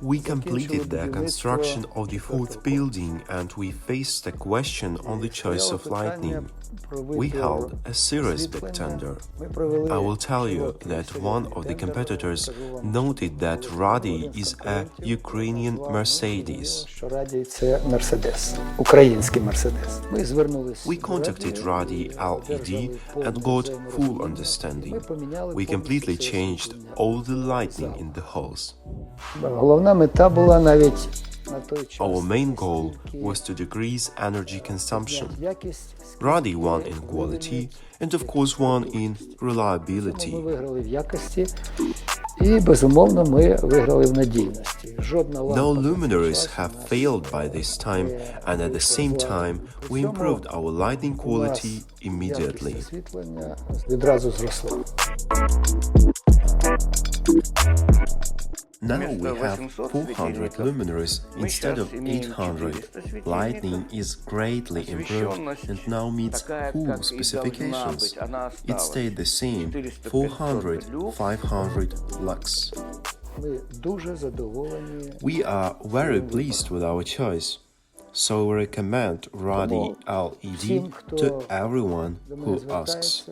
We completed the construction of the fourth building and we faced a question on the choice of lighting. We held a serious big tender. I will tell you that one of the competitors noted that Radiy is a Ukrainian Mercedes. We contacted Radiy LED and got full understanding. We completely changed all the lighting in the halls. Our main goal was to decrease energy consumption. Radiy won in quality and of course won in reliability. No luminaries have failed by this time, and at the same time we improved our lighting quality immediately. Now we have 400 luminaries instead of 800. Lighting is greatly improved and now meets full specifications. It stayed the same, 400-500 lux. We are very pleased with our choice, so we recommend Radiy LED to everyone who asks.